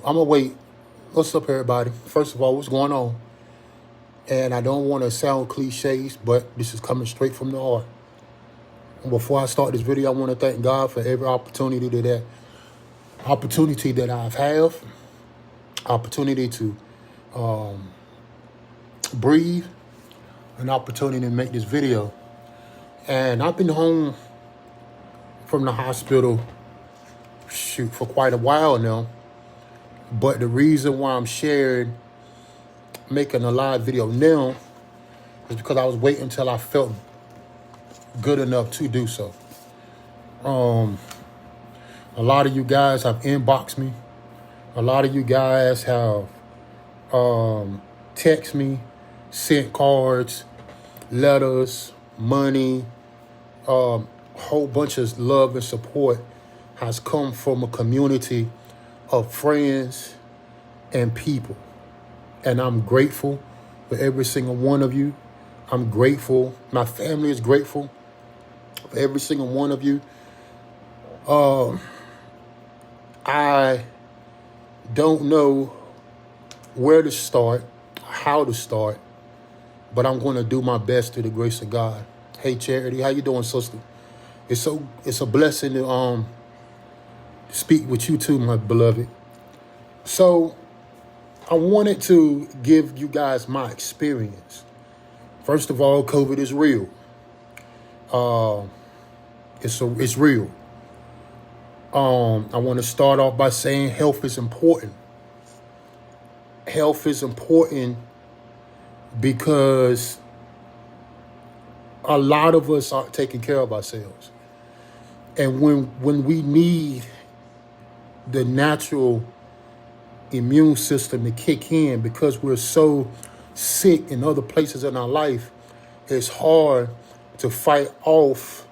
I'm gonna wait. What's up, everybody? First of all, what's going on? And I don't want to sound cliches, but this is coming straight from the heart. And before I start this video, I want to thank God for every opportunity that I've had, opportunity to breathe, an opportunity to make this video. And I've been home from the hospital, for quite a while now. But the reason why I'm making a live video now is because I was waiting until I felt good enough to do so. A lot of you guys have inboxed me. A lot of you guys have text me, sent cards, letters, money, whole bunch of love and support has come from a community of friends and people. And I'm grateful for every single one of you. I'm grateful. My family is grateful for every single one of you. I don't know where to start, how to start, but I'm going to do my best through the grace of God. Hey, Charity, how you doing, sister? It's a blessing to speak with you too, my beloved. So I wanted to give you guys my experience. First of all, COVID is real. It's real. I want to start off by saying health is important. Health is important because a lot of us aren't taking care of ourselves. And when we need the natural immune system to kick in because we're so sick in other places in our life, it's hard to fight off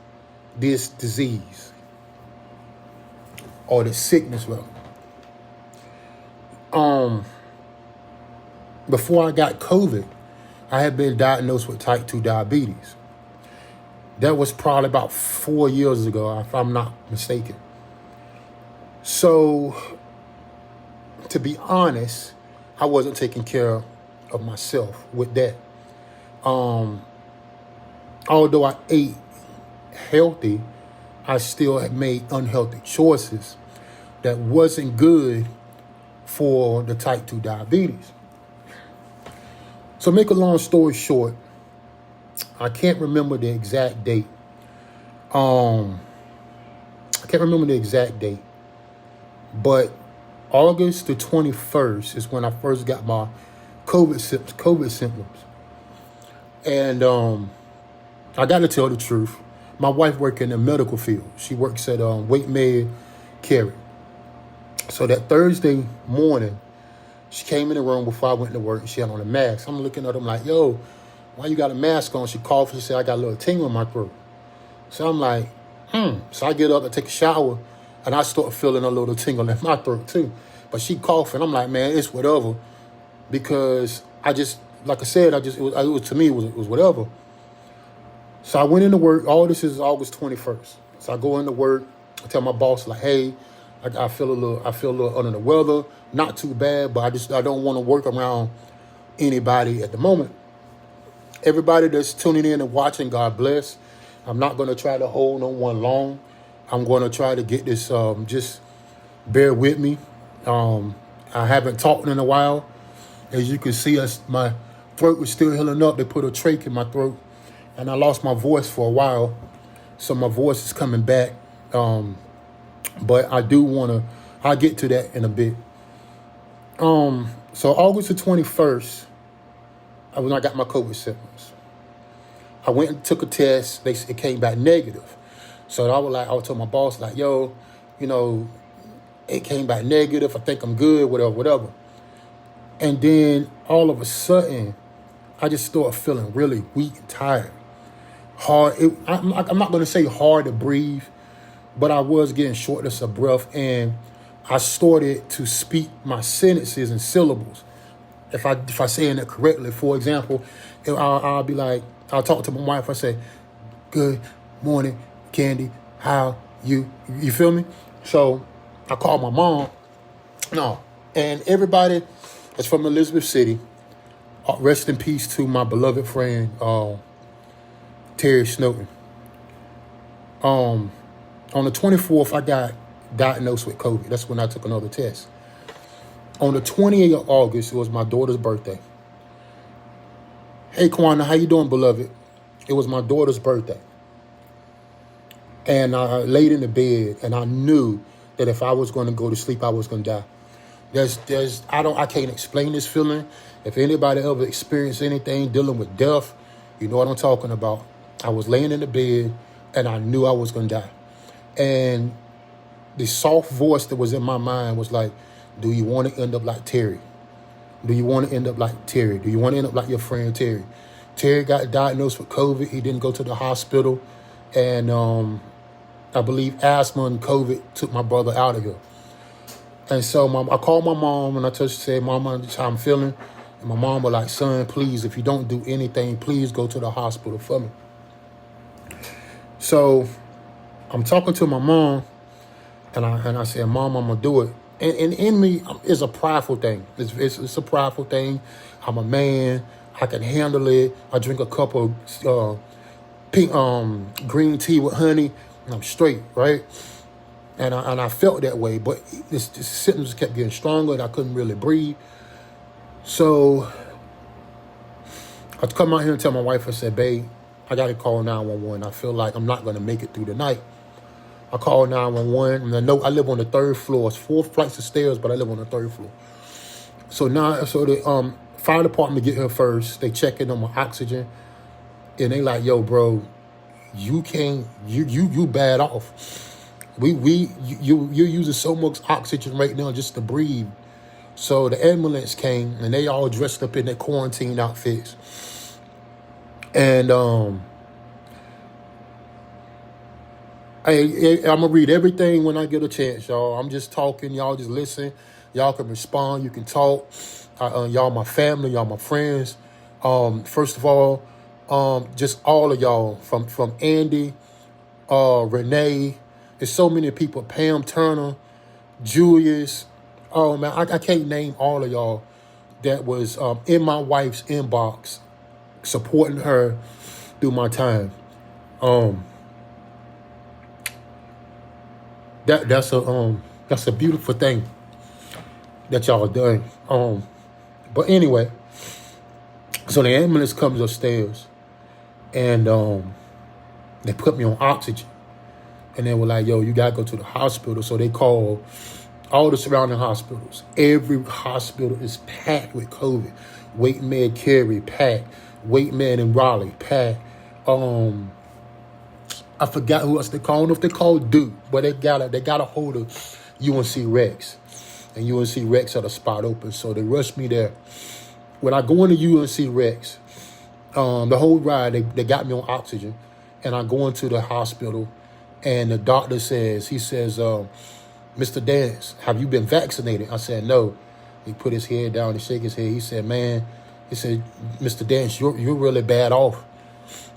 this disease or the sickness level. Before I got COVID, I had been diagnosed with type 2 diabetes. That was probably about 4 years ago, if I'm not mistaken. So, to be honest, I wasn't taking care of myself with that. Although I ate healthy, I still had made unhealthy choices that wasn't good for the type 2 diabetes. So make a long story short, I can't remember the exact date. But August the 21st is when I first got my COVID symptoms. And I got to tell the truth. My wife works in the medical field. She works at Wake Med Cary. So that Thursday morning, she came in the room before I went to work and she had on a mask. I'm looking at her, I'm like, yo, why you got a mask on? She coughed and she said, I got a little tingle in my throat. So I'm like, So I get up and take a shower and I start feeling a little tingle in my throat too. But she coughing. I'm like, man, it's whatever. Because like I said, it was whatever. So I went into work. All this is August 21st. So I go into work. I tell my boss, like, hey, I feel a little under the weather. Not too bad, but I don't want to work around anybody at the moment. Everybody that's tuning in and watching, God bless. I'm not going to try to hold no one long. I'm going to try to get this, just bear with me. I haven't talked in a while. As you can see, my throat was still healing up. They put a trach in my throat, and I lost my voice for a while. So my voice is coming back. But I'll get to that in a bit. So August the 21st, when I got my COVID symptoms, I went and took a test. It came back negative. So I told my boss, like, yo, it came back negative. I think I'm good, whatever. And then all of a sudden, I just started feeling really weak and tired. I'm not going to say hard to breathe, but I was getting shortness of breath, and I started to speak my sentences in syllables. If I saying it correctly, for example, I'll be like, I'll talk to my wife. I say, good morning, Candy, how you feel me? So I called my mom. No, And everybody that's from Elizabeth City, rest in peace to my beloved friend, Terry Snowden. On the 24th, I got diagnosed with COVID. That's when I took another test. On the 28th of August, it was my daughter's birthday. Hey, Kwana, how you doing, beloved? It was my daughter's birthday. And I laid in the bed, and I knew that if I was going to go to sleep, I was going to die. I can't explain this feeling. If anybody ever experienced anything dealing with death, you know what I'm talking about. I was laying in the bed, and I knew I was going to die. And the soft voice that was in my mind was like, do you want to end up like Terry? Do you want to end up like Terry? Do you want to end up like your friend Terry? Terry got diagnosed with COVID. He didn't go to the hospital. And I believe asthma and COVID took my brother out of here. And so I called my mom and I said, Mama, this is how I'm feeling. And my mom was like, son, please, if you don't do anything, please go to the hospital for me. So I'm talking to my mom and I said, Mom, I'm going to do it. And in me is a prideful thing. It's a prideful thing. I'm a man. I can handle it. I drink a cup of pink green tea with honey, and I'm straight, right? And I felt that way, but this symptoms kept getting stronger, and I couldn't really breathe. So I come out here and tell my wife, I said, babe, I got to call 911. I feel like I'm not going to make it through the night. I called 911, and I know I live on the 3rd floor. It's 4 flights of stairs, but I live on the 3rd floor. So the fire department get here first. They check in on my oxygen, and they like, yo, bro, you bad off. You're using so much oxygen right now just to breathe. So the ambulance came, and they all dressed up in their quarantine outfits, and I'm going to read everything when I get a chance, y'all. I'm just talking. Y'all just listen. Y'all can respond. You can talk. Y'all my family. Y'all my friends. First of all, just all of y'all from Andy, Renee. There's so many people. Pam Turner, Julius. Oh, man, I can't name all of y'all that was in my wife's inbox supporting her through my time. That's a beautiful thing that y'all done. But anyway, so the ambulance comes upstairs and they put me on oxygen. And they were like, yo, you gotta go to the hospital. So they called all the surrounding hospitals. Every hospital is packed with COVID. Wait Med Cary, packed. Wait Med in Raleigh, packed. I forgot who else they call. I don't know if they call Duke, but they got a hold of UNC Rex. And UNC Rex had a spot open, so they rushed me there. When I go into UNC Rex, the whole ride, they got me on oxygen. And I go into the hospital, and the doctor says, Mr. Dance, have you been vaccinated? I said, no. He put his head down and shake his head. He said, man, Mr. Dance, you're really bad off.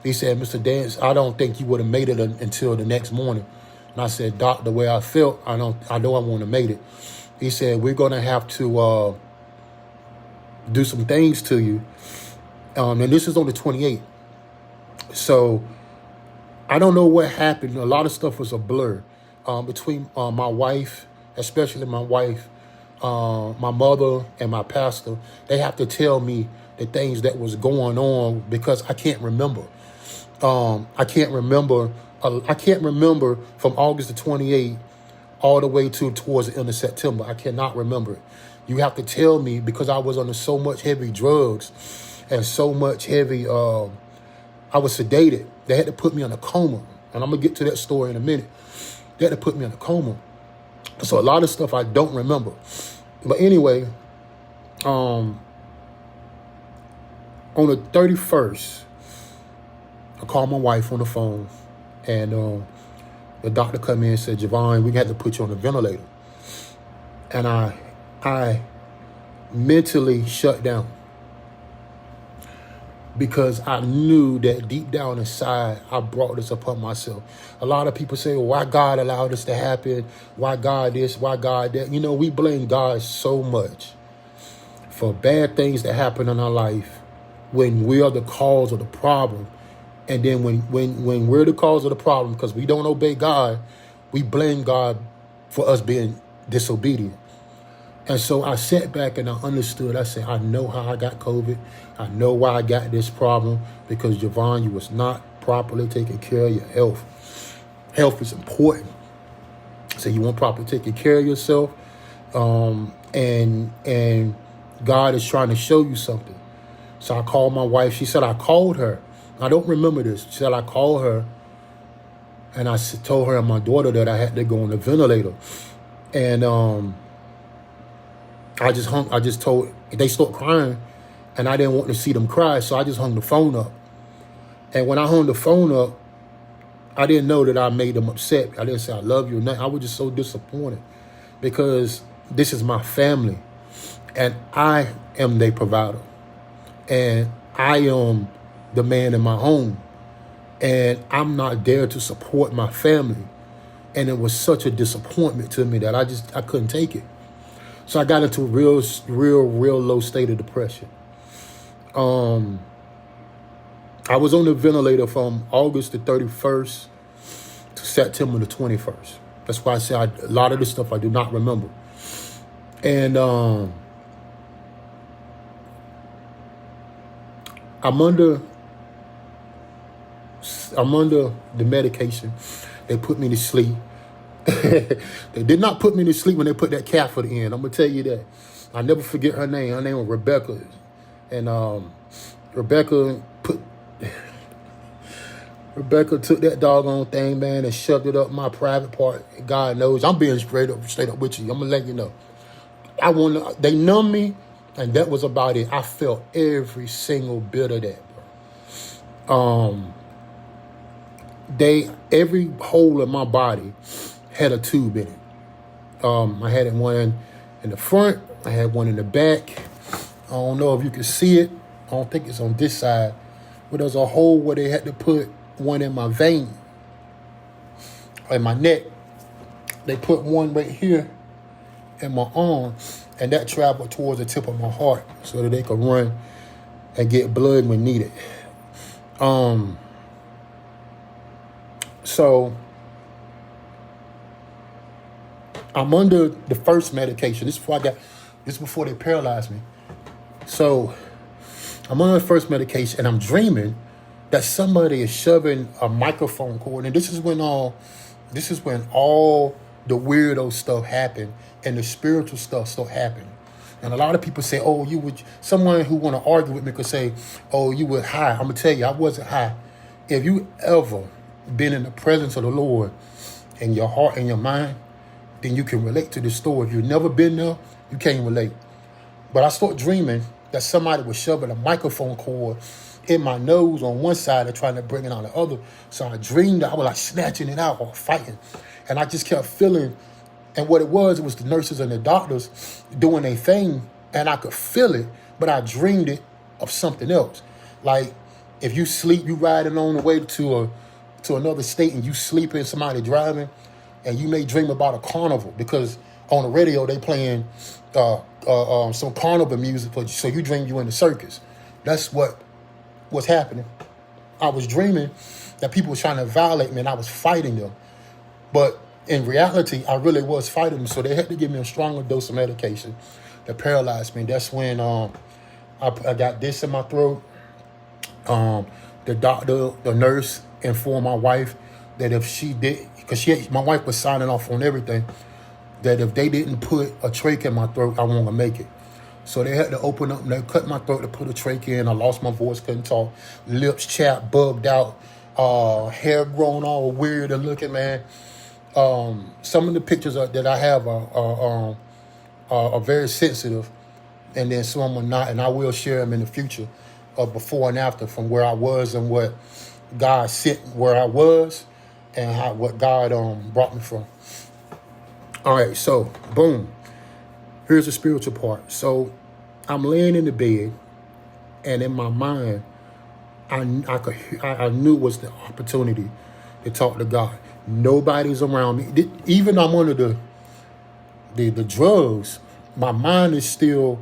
He said, Mr. Dance, I don't think you would have made it until the next morning. And I said, Doc, the way I felt, I know I wouldn't have made it. He said, we're going to have to do some things to you. And this is on the 28th. So I don't know what happened. A lot of stuff was a blur between my wife, especially my wife, my mother, and my pastor. They have to tell me the things that was going on because I can't remember. I can't remember from August the 28th all the way towards the end of September. I cannot remember it. You have to tell me because I was under so much heavy drugs and so much heavy, I was sedated. They had to put me in a coma. And I'm going to get to that story in a minute. They had to put me in a coma. So a lot of stuff I don't remember. But anyway, on the 31st, I called my wife on the phone, and the doctor come in and said, Javon, we got to put you on a ventilator. And I mentally shut down because I knew that deep down inside, I brought this upon myself. A lot of people say, well, why God allowed this to happen? Why God this? Why God that? You know, we blame God so much for bad things that happen in our life when we are the cause of the problem. And then when we're the cause of the problem because we don't obey God, we blame God for us being disobedient. And so I sat back and I understood. I said, I know how I got COVID. I know why I got this problem, because Javon, you was not properly taking care of your health. Health is important. So you want properly taking care of yourself. And God is trying to show you something. So I called my wife. She said I called her. I don't remember this. She said I called her. And I told her and my daughter that I had to go on the ventilator. And I just told, they started crying, and I didn't want to see them cry, so I just hung the phone up. And when I hung the phone up, I didn't know that I made them upset. I didn't say I love you or nothing. I was just so disappointed because this is my family, and I am their provider, and I am the man in my home, and I'm not there to support my family. And it was such a disappointment to me that I couldn't take it. So I got into a real low state of depression. I was on the ventilator from August the 31st to September the 21st. That's why I say a lot of this stuff I do not remember. And I'm under the medication. They put me to sleep. They did not put me to sleep when they put that catheter in. I'm going to tell you that. I'll never forget her name. Her name was Rebecca. And Rebecca took that doggone thing, man, and shoved it up my private part. God knows. I'm being straight up with you. I'm going to let you know. They numbed me, and that was about it. I felt every single bit of that, bro. Every hole in my body had a tube in it. I had one in the front. I had one in the back. I don't know if you can see it. I don't think it's on this side. But there's a hole where they had to put one in my vein, in my neck. They put one right here in my arm, and that traveled towards the tip of my heart so that they could run and get blood when needed. So I'm under the first medication. This is before they paralyzed me. So I'm under the first medication, and I'm dreaming that somebody is shoving a microphone cord. And this is when all the weirdo stuff happened and the spiritual stuff still happened. And a lot of people say, oh, someone who want to argue with me could say, oh, you were high. I'm going to tell you, I wasn't high. If you ever been in the presence of the Lord in your heart and your mind, then you can relate to this story. If you've never been there, you can't relate. But I started dreaming that somebody was shoving a microphone cord in my nose on one side and trying to bring it on the other. So I dreamed that I was like snatching it out or fighting. And I just kept feeling, and what it was the nurses and the doctors doing their thing, and I could feel it, but I dreamed it of something else. Like if you sleep, you riding on the way to another state and you sleeping, somebody driving, and you may dream about a carnival because on the radio they playing some carnival music for you, so you dream you in the circus. That's what was happening. I was dreaming that people were trying to violate me and I was fighting them. But in reality, I really was fighting them, so they had to give me a stronger dose of medication that paralyzed me. That's when I got this in my throat. The doctor, the nurse informed my wife that if she did, because my wife was signing off on everything, that if they didn't put a trach in my throat, I wasn't gonna make it. So they had to open up and they cut my throat to put a trach in. I lost my voice, couldn't talk, lips chapped, bugged out, hair grown all weird and looking, man. Some of the pictures that I have are very sensitive, and then some are not, and I will share them in the future of before and after from where I was and what God sent where I was and what God brought me from. All right, so boom. Here's the spiritual part. So I'm laying in the bed, and in my mind, I knew it was the opportunity to talk to God. Nobody's around me. Even I'm under the drugs, my mind is still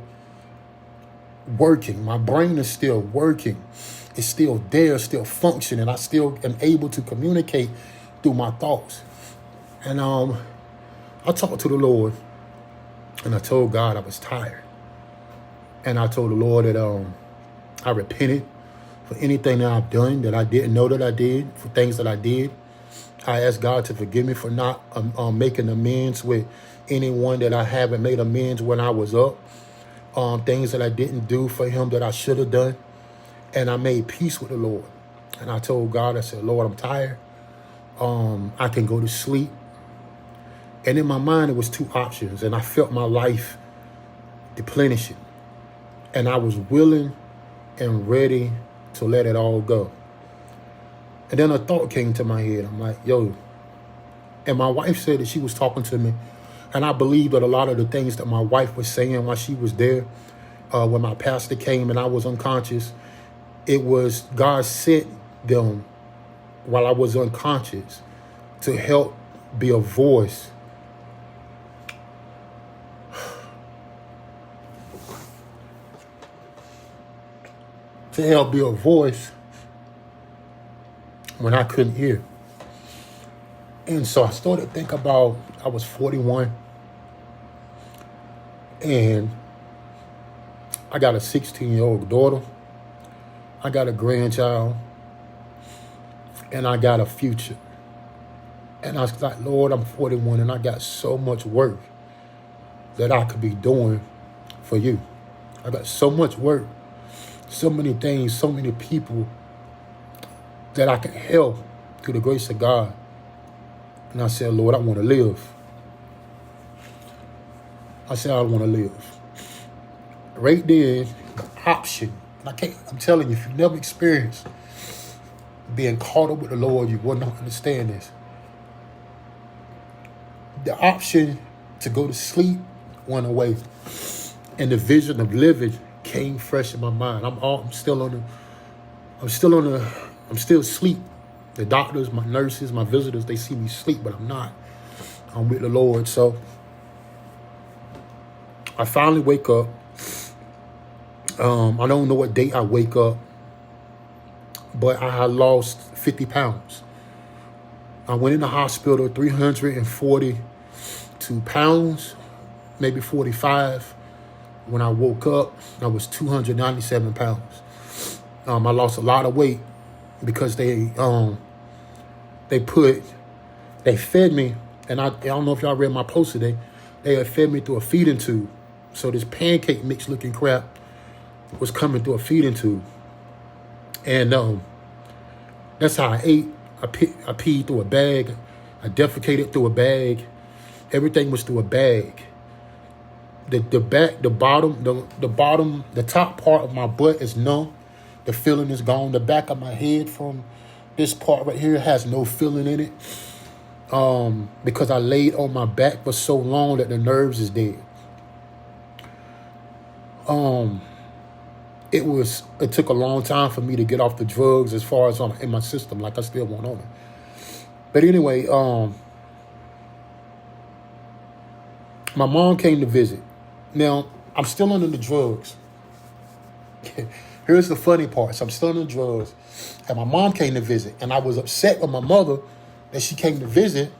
working. My brain is still working. It's still there, still functioning. I still am able to communicate through my thoughts. And I talked to the Lord, and I told God I was tired. And I told the Lord that I repented for anything that I've done that I didn't know that I did, for things that I did. I asked God to forgive me for not making amends with anyone that I haven't made amends when I was up. Things that I didn't do for him that I should have done. And I made peace with the Lord. And I told God, I said, Lord, I'm tired. I can go to sleep. And in my mind, it was two options. And I felt my life replenishing. And I was willing and ready to let it all go. And then a thought came to my head. I'm like, yo. And my wife said that she was talking to me. And I believe that a lot of the things that my wife was saying while she was there, when my pastor came and I was unconscious, it was God sent them while I was unconscious to help be a voice. To help be a voice when I couldn't hear. And so I started to think about, I was 41 and I got a 16-year-old daughter. I got a grandchild and I got a future. And I was like, Lord, I'm 41 and I got so much work that I could be doing for you. I got so much work, so many things, so many people that I can help through the grace of God. And I said, Lord, I want to live. I said, I want to live. Right there, the option. I'm telling you, if you've never experienced being caught up with the Lord, you will not understand this. The option to go to sleep went away. And the vision of living came fresh in my mind. I'm still asleep. The doctors, my nurses, my visitors, they see me sleep, but I'm not. I'm with the Lord. So I finally wake up. I don't know what date I wake up, but I had lost 50 pounds. I went in the hospital, 342 pounds, maybe 45. When I woke up, I was 297 pounds. I lost a lot of weight because they fed me, and I don't know if y'all read my post today. They had fed me through a feeding tube. So this pancake mix looking crap was coming through a feeding tube. And that's how I ate. I peed through a bag. I defecated through a bag. Everything was through a bag. The top part of my butt is numb. The feeling is gone. The back of my head from this part right here has no feeling in it. Because I laid on my back for so long that the nerves is dead. It took a long time for me to get off the drugs as far as in my system. Like I still want on it. But anyway, my mom came to visit. Now, I'm still under the drugs. Here's the funny part. So I'm still under the drugs. And my mom came to visit. And I was upset with my mother that she came to visit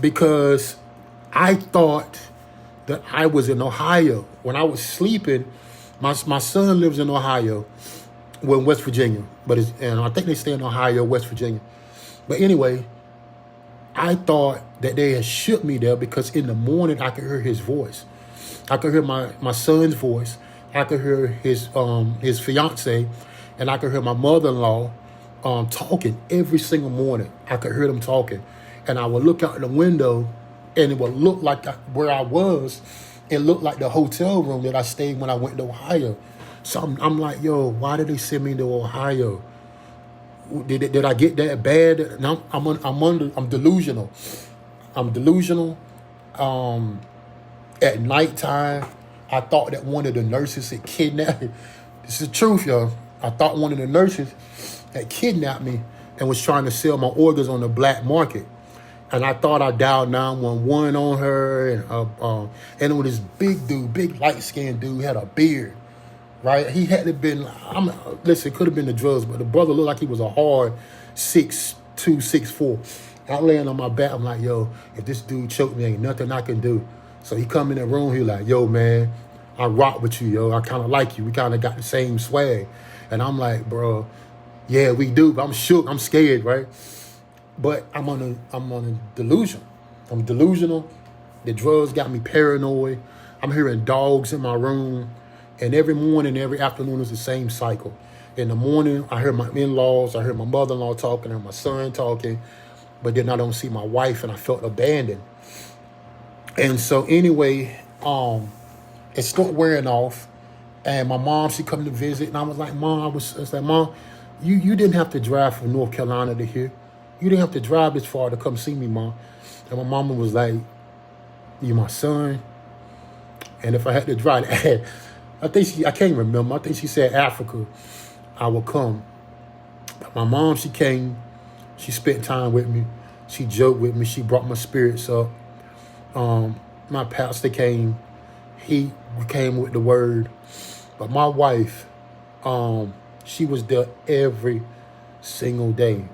because I thought that I was in Ohio. When I was sleeping, my son lives in Ohio, well, in West Virginia. And I think they stay in Ohio, West Virginia. But anyway, I thought that they had shipped me there because in the morning I could hear his voice. I could hear my son's voice. I could hear his fiance, and I could hear my mother-in-law talking every single morning. I could hear them talking. And I would look out the window, and it would look like where I was. It looked like the hotel room that I stayed when I went to Ohio. So I'm like, yo, why did they send me to Ohio? Did I get that bad? No, I'm delusional. I'm delusional. At nighttime, I thought that one of the nurses had kidnapped me. This is the truth, y'all. I thought one of the nurses had kidnapped me and was trying to sell my organs on the black market. And I thought I dialed 911 on her, and it was this big dude, big light-skinned dude, had a beard, right? He had to been, listen, it could have been the drugs, but the brother looked like he was a hard 6'2", 6'4". I'm laying on my back, I'm like, yo, if this dude choked me, ain't nothing I can do. So he come in the room, he like, yo, man, I rock with you, yo. I kind of like you. We kind of got the same swag. And I'm like, bro, yeah, we do. But I'm shook. I'm scared, right? But I'm on a delusion. I'm delusional. The drugs got me paranoid. I'm hearing dogs in my room. And every morning, every afternoon is the same cycle. In the morning, I hear my in-laws. I hear my mother-in-law talking. I hear my son talking. But then I don't see my wife, and I felt abandoned. And so anyway, it started wearing off. And my mom, she come to visit. And I was like, Mom, I was like, Mom, you didn't have to drive from North Carolina to here. You didn't have to drive this far to come see me, Mom. And my mama was like, you my son. And if I had to drive, I can't remember. I think she said Africa, I would come. But my mom, she came. She spent time with me. She joked with me. She brought my spirits up. My pastor came. He came with the word. But my wife, she was there every single day.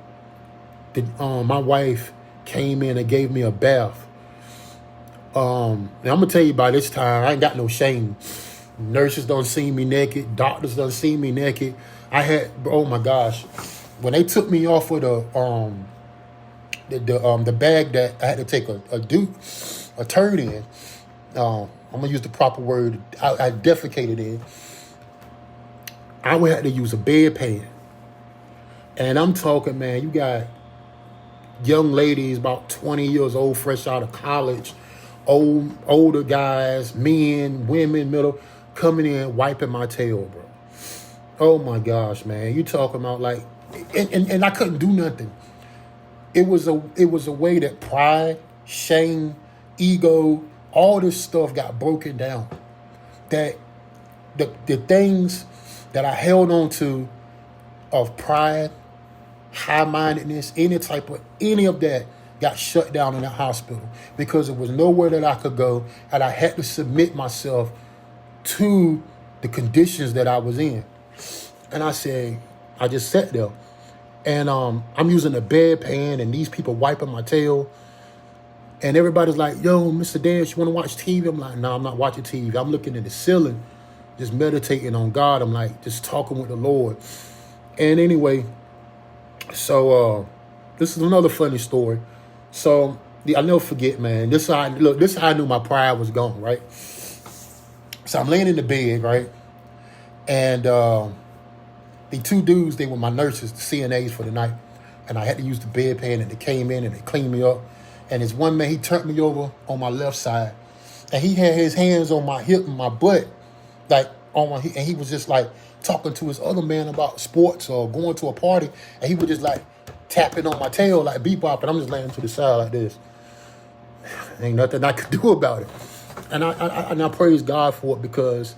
My wife came in and gave me a bath. And I'm gonna tell you, by this time, I ain't got no shame. Nurses don't see me naked. Doctors don't see me naked. Oh my gosh, when they took me off of the bag that I had to take a turd in. I'm gonna use the proper word. I defecated in. I would have to use a bedpan. And I'm talking, man, you got young ladies about 20 years old, fresh out of college, older guys, men, women, middle, coming in, wiping my tail, bro. Oh my gosh, man. You talking about like, and I couldn't do nothing. It was a way that pride, shame, ego, all this stuff got broken down. That the things that I held on to of pride, high-mindedness, any of that got shut down in that hospital because there was nowhere that I could go, and I had to submit myself to the conditions that I was in. And I just sat there, and I'm using a bedpan, and these people wiping my tail, and everybody's like, yo, Mr. Dance, you want to watch TV? I'm like, no, I'm not watching TV. I'm looking at the ceiling, just meditating on God. I'm like, just talking with the Lord. And anyway, so this is another funny story. So I'll never forget, man. This is how I knew my pride was gone, right? So I'm laying in the bed, right? And the two dudes, they were my nurses, the CNAs for the night. And I had to use the bedpan, and they came in and they cleaned me up. And this one man, he turned me over on my left side. And he had his hands on my hip and my butt, like and he was just like talking to his other man about sports or going to a party. And he was just like tapping on my tail like bebop. And I'm just laying to the side like this. Ain't nothing I could do about it. And I praise God for it, because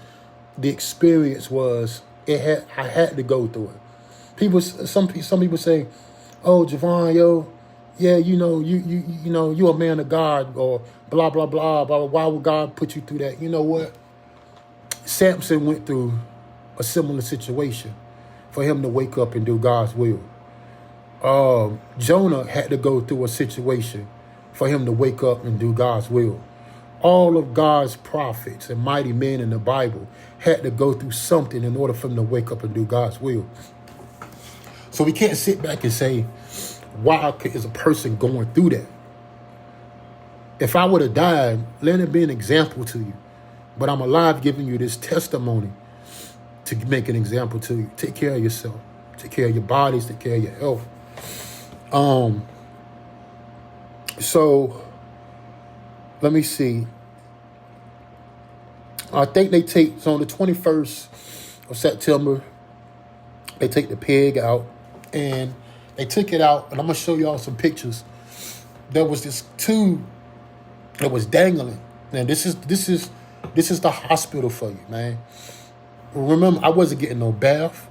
the experience was, I had to go through it. Some people say, oh, Javon, yo, yeah, you're a man of God, or blah, blah, blah, blah. Why would God put you through that? You know what? Samson went through a similar situation for him to wake up and do God's will. Jonah had to go through a situation for him to wake up and do God's will. All of God's prophets and mighty men in the Bible had to go through something in order for them to wake up and do God's will. So we can't sit back and say, why is a person going through that? If I would have died, let it be an example to you. But I'm alive giving you this testimony to make an example to you. Take care of yourself. Take care of your bodies. Take care of your health. So let me see. I think so on the 21st of September, they take the pig out, and they took it out, and I'm going to show y'all some pictures. There was this tube that was dangling. And this is the hospital for you, man. Remember, I wasn't getting no bath.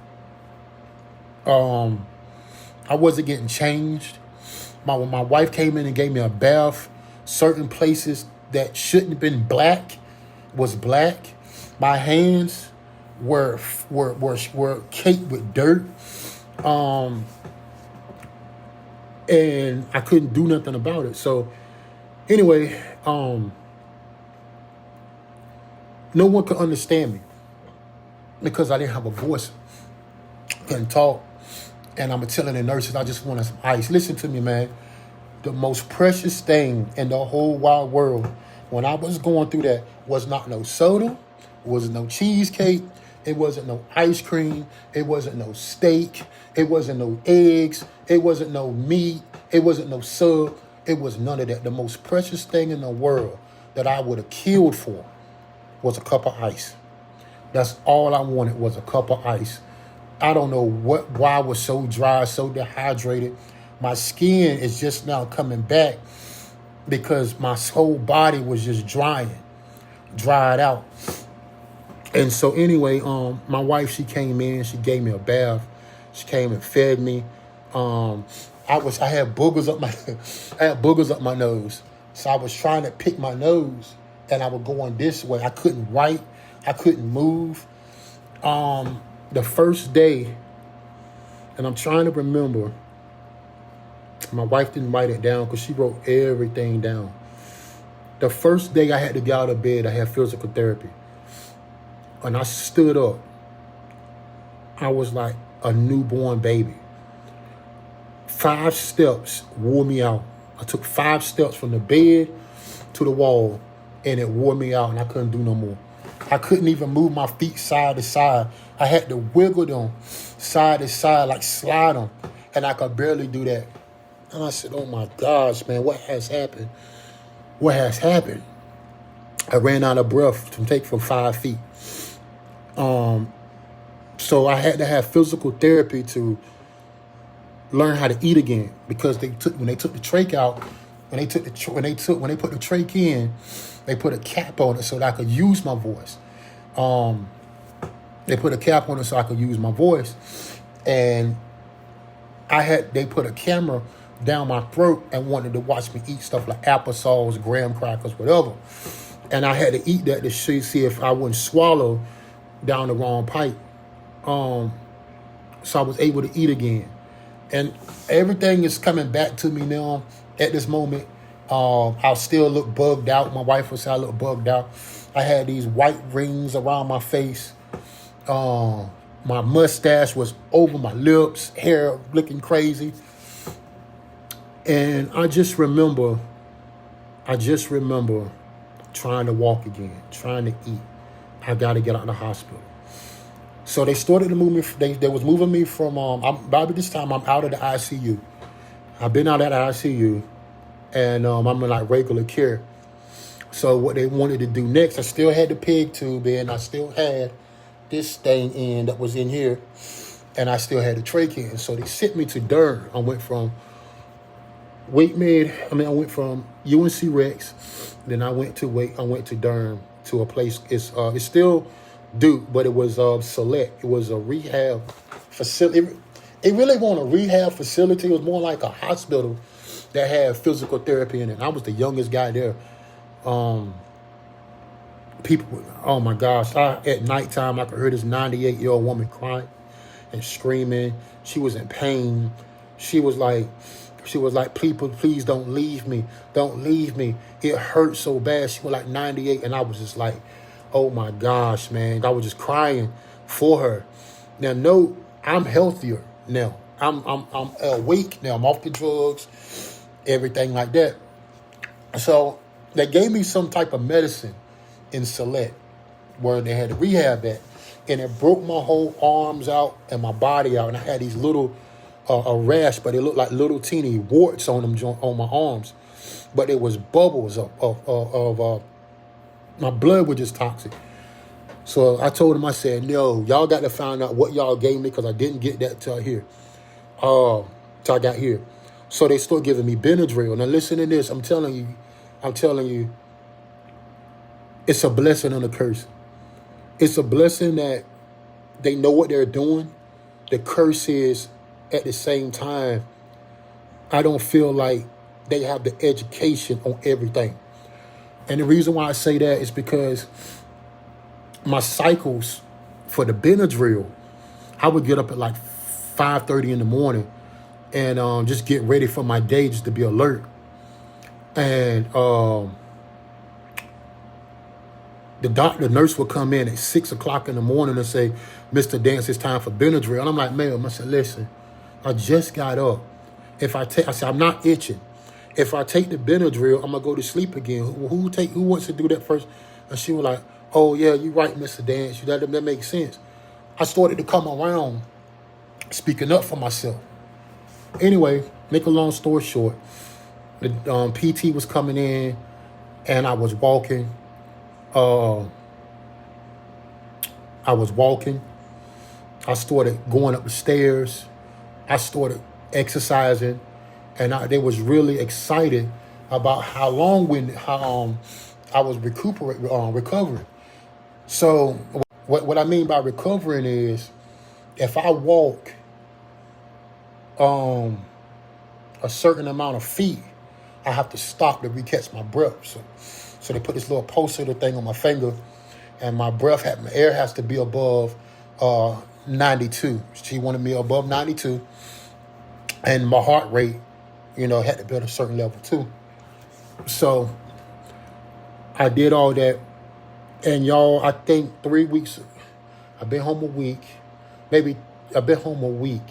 I wasn't getting changed. When my wife came in and gave me a bath, certain places that shouldn't have been black was black. My hands were caked with dirt. And I couldn't do nothing about it. So anyway, no one could understand me because I didn't have a voice, couldn't talk. And I'm telling the nurses, I just wanted some ice. Listen to me, man. The most precious thing in the whole wide world when I was going through that was not no soda, wasn't no cheesecake, it wasn't no ice cream, it wasn't no steak, it wasn't no eggs, it wasn't no meat, it wasn't no sub, it was none of that. The most precious thing in the world that I would have killed for was a cup of ice. That's all I wanted was a cup of ice. I don't know why I was so dry, so dehydrated. My skin is just now coming back because my whole body was just dried out. And so anyway, my wife, she came in, she gave me a bath. She came and fed me. I had boogers up my nose. So I was trying to pick my nose and I was going this way. I couldn't write. I couldn't move. The first day, and I'm trying to remember, my wife didn't write it down because she wrote everything down. The first day I had to get out of bed, I had physical therapy. When I stood up, I was like a newborn baby. 5 steps wore me out. I took 5 steps from the bed to the wall, and it wore me out, and I couldn't do no more. I couldn't even move my feet side to side. I had to wiggle them side to side, like slide them, and I could barely do that. And I said, oh my gosh, man, what has happened? What has happened? I ran out of breath to take from 5 feet. So I had to have physical therapy to learn how to eat again because when they took the trach out, when they put the trach in, they put a cap on it so that I could use my voice. They put a cap on it so I could use my voice, and they put a camera down my throat and wanted to watch me eat stuff like applesauce, graham crackers, whatever. And I had to eat that to see if I wouldn't swallow down the wrong pipe. So I was able to eat again. And everything is coming back to me now at this moment. I still look bugged out. My wife would say I look bugged out. I had these white rings around my face. My mustache was over my lips, hair looking crazy. And I just remember trying to walk again, trying to eat. I got to get out of the hospital. So they started to move me. They was moving me from, by this time I'm out of the ICU. I've been out of the ICU, and I'm in like regular care. So what they wanted to do next, I still had the pig tube in. I still had this thing in that was in here, and I still had the trach in. So they sent me to Durham. I went from UNC Rex, then I went to Durham, to a place. It's still Duke, but it was Select. It was a rehab facility. It really wasn't a rehab facility. It was more like a hospital that had physical therapy in it. I was the youngest guy there. People, oh my gosh! At nighttime, I could hear this 98-year-old woman crying and screaming. She was in pain. She was like, people, please don't leave me. Don't leave me. It hurt so bad. She was like 98, and I was just like, oh my gosh, man. I was just crying for her. Now, no, I'm healthier now. I'm awake now. I'm off the drugs, everything like that. So they gave me some type of medicine in Select where they had to rehab at, and it broke my whole arms out and my body out, and I had these little a rash, but it looked like little teeny warts on them on my arms, but it was bubbles of my blood was just toxic. So I told him, I said, no, y'all got to find out what y'all gave me because I didn't get that till here, till I got here. So they started giving me Benadryl. Now listen to this. I'm telling you, it's a blessing and a curse. It's a blessing that they know what they're doing. The curse is at the same time, I don't feel like they have the education on everything. And the reason why I say that is because my cycles for the Benadryl, I would get up at like 5:30 in the morning and just get ready for my day just to be alert. And the nurse would come in at 6 o'clock in the morning and say, "Mr. Dance, it's time for Benadryl." And I'm like, "Ma'am," I said, "listen, I just got up. I said, I'm not itching. If I take the Benadryl, I'm gonna go to sleep again. Who wants to do that first?" And she was like, "Oh yeah, you're right, Mr. Dance. That makes sense." I started to come around speaking up for myself. Anyway, make a long story short, the PT was coming in, and I was walking. I started going up the stairs. I started exercising, and they was really excited about how I was recovering. So what I mean by recovering is, if I walk a certain amount of feet, I have to stop to recatch my breath. So they put this little pulsator thing on my finger, and my air has to be above 92. She wanted me above 92, and my heart rate, had to be at a certain level too. So I did all that, and y'all, I think 3 weeks. I've been home a week. Maybe I've been home a week.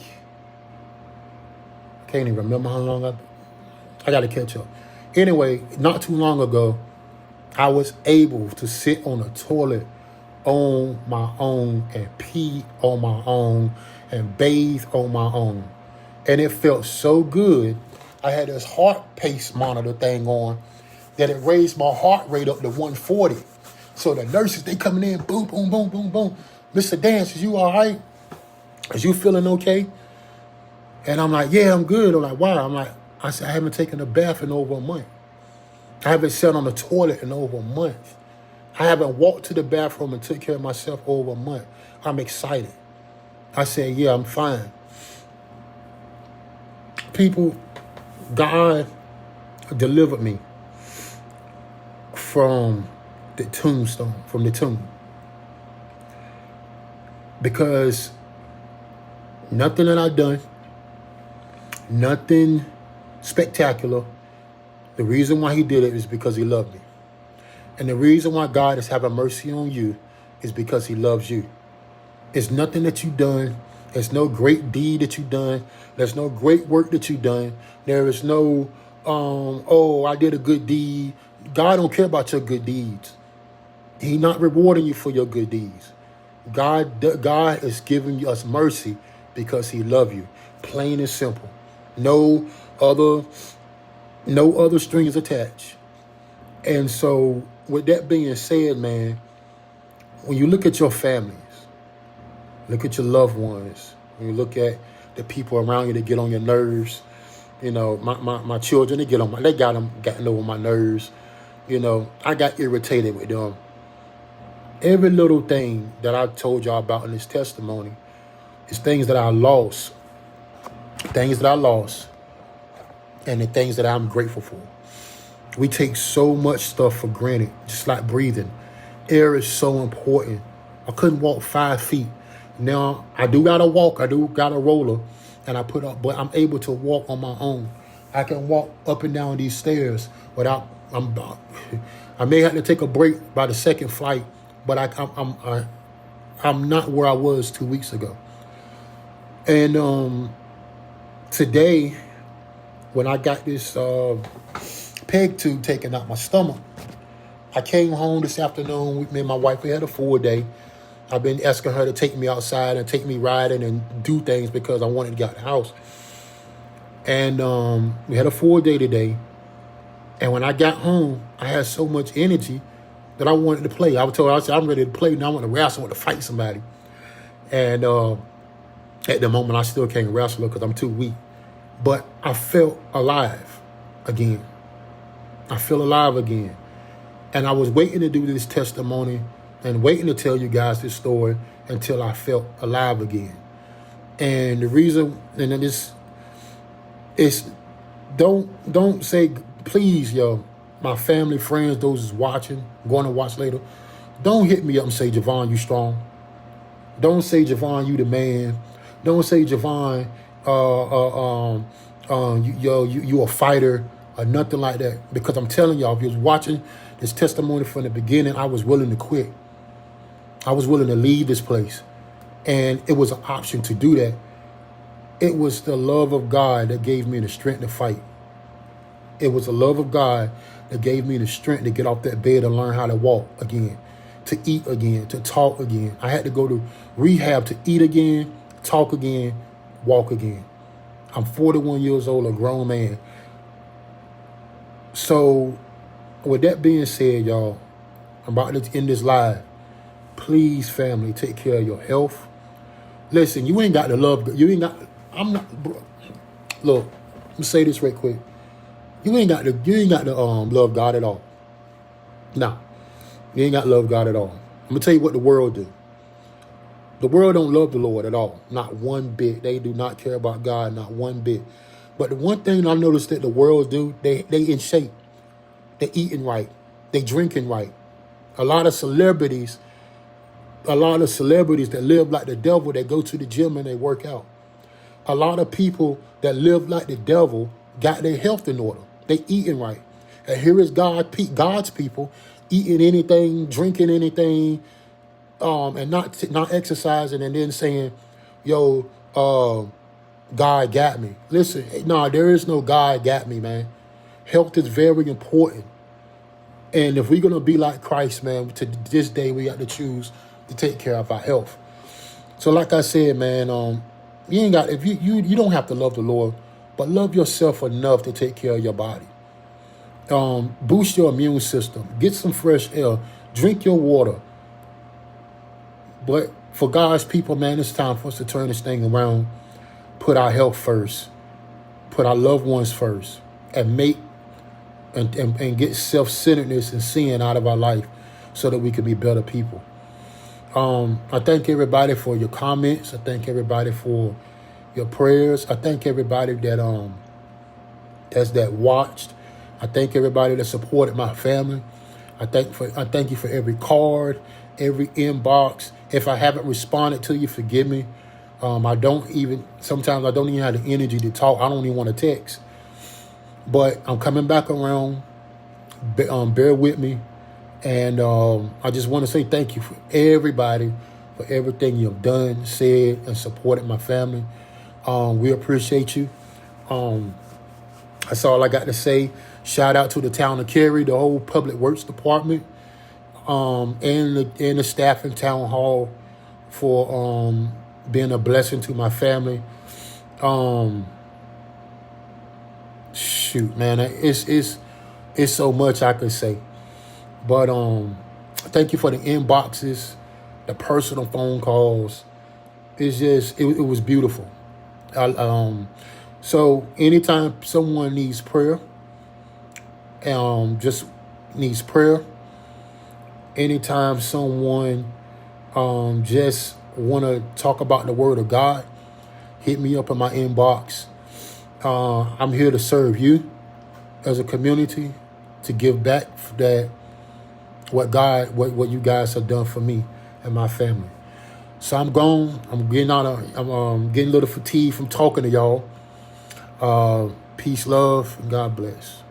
Can't even remember how long I got to catch up. Anyway, not too long ago, I was able to sit on a toilet on my own and pee on my own and bathe on my own. And it felt so good. I had this heart pace monitor thing on that it raised my heart rate up to 140. So the nurses, they coming in, boom, boom, boom, boom, boom. "Mr. Dance, is you all right? Is you feeling okay?" And I'm like, "Yeah, I'm good." I'm like, "Why?" I said, "I haven't taken a bath in over a month. I haven't sat on the toilet in over a month. I haven't walked to the bathroom and took care of myself over a month. I'm excited." I said, "Yeah, I'm fine." People, God delivered me from the tomb. Because nothing that I've done, nothing spectacular. The reason why he did it is because he loved me. And the reason why God is having mercy on you is because he loves you. It's nothing that you've done. There's no great deed that you've done. There's no great work that you've done. There is no, I did a good deed. God don't care about your good deeds. He's not rewarding you for your good deeds. God is giving us mercy because he loves you. Plain and simple. No other strings attached. And so with that being said, man, when you look at your families, look at your loved ones, when you look at the people around you that get on your nerves, my children, they gotten over my nerves. I got irritated with them. Every little thing that I told y'all about in this testimony is things that I lost. Things that I lost and the things that I'm grateful for. We take so much stuff for granted, just like breathing. Air is so important. I couldn't walk 5 feet. Now, I do got to walk. I do got a roller, and but I'm able to walk on my own. I can walk up and down these stairs without, I may have to take a break by the second flight, but I'm not where I was 2 weeks ago. And today, when I got this peg tube taken out my stomach, I came home this afternoon with me and my wife. We had a full day. I've been asking her to take me outside and take me riding and do things because I wanted to get out of the house. And we had a full day today. And when I got home, I had so much energy that I wanted to play. I said, I'm ready to play. Now I want to wrestle, I want to fight somebody. And at the moment, I still can't wrestle because I'm too weak. But I felt alive again. I feel alive again. And I was waiting to do this testimony and waiting to tell you guys this story until I felt alive again. And the reason, and this is, don't say, please, yo, my family, friends, those is watching, going to watch later, don't hit me up and say, Javon, you strong. Don't say, Javon, you the man. Don't say, Javon, you a fighter or nothing like that. Because I'm telling y'all, if you was watching this testimony from the beginning, I was willing to quit. I was willing to leave this place. And it was an option to do that. It was the love of God that gave me the strength to fight. It was the love of God that gave me the strength to get off that bed and learn how to walk again, to eat again, to talk again. I had to go to rehab to eat again, talk again, walk again. I'm 41 years old, a grown man. So with that being said, y'all, I'm about to end this live. Please, family, take care of your health. Listen, you ain't got to love, you ain't got, I'm not, bro. Look, let me say this right quick. You ain't got to love God at all. No, you ain't got to love God at all. I'm gonna tell you what the world do. The world don't love the Lord at all, not one bit. They do not care about God, not one bit. But the one thing I noticed that the world do, they in shape, they eating right, they drinking right. A lot of celebrities that live like the devil, they go to the gym and they work out. A lot of people that live like the devil got their health in order. They eating right. And here is God's people eating anything, drinking anything, and not exercising, and then saying, yo, God got me. Listen, no, there is no God got me, man. Health is very important. And if we're going to be like Christ, man, to this day, we got to choose to take care of our health. So like I said, man, you ain't got, if you don't have to love the Lord, but love yourself enough to take care of your body. Boost your immune system. Get some fresh air. Drink your water. But for God's people, man, it's time for us to turn this thing around. Put our health first. Put our loved ones first. And make and get self-centeredness and sin out of our life so that we can be better people. I thank everybody for your comments. I thank everybody for your prayers. I thank everybody that watched. I thank everybody that supported my family. I thank you for every card, every inbox. If I haven't responded to you, forgive me. Sometimes I don't even have the energy to talk. I don't even want to text. But I'm coming back around. Bear with me. And I just want to say thank you for everybody, for everything you've done, said, and supported my family. We appreciate you. That's all I got to say. Shout out to the town of Cary, the whole public works department, and the staff in town hall for being a blessing to my family. Shoot, man, it's so much I could say. But thank you for the inboxes, the personal phone calls. It's just it was beautiful. So anytime someone needs prayer, just needs prayer. Anytime someone just want to talk about the Word of God, hit me up in my inbox. I'm here to serve you as a community, to give back that what you guys have done for me and my family. So I'm gone. I'm getting a little fatigued from talking to y'all. Peace, love, and God bless.